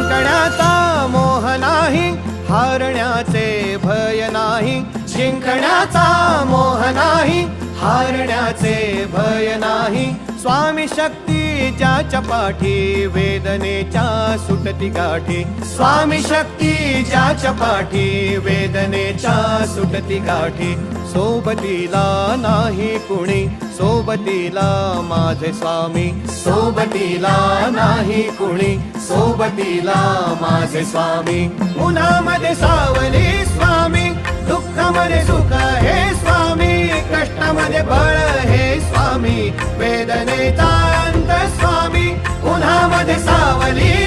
जिंकण्याचा मोह नाही, हारण्याचे भय नाही. जिंकण्याचा मोह नाही, हारण्याचे भय नाही. स्वामी शक्ती ज्याच्या पाठी, वेदनेच्या सुटती गाठी. स्वामी शक्ती ज्याच्या पाठी, वेदनेच्या सुटती गाठी. सोबतीला नाही कुणी, सोबतीला माझे स्वामी. सोबतीला नाही कुणी, सोबतीला माझे स्वामी. उन्हामध्ये सावली स्वामी, दुःखामध्ये सुख हे स्वामी. कष्टामध्ये बळ हे स्वामी, वेदनेचा अंत स्वामी. उन्हामध्ये सावली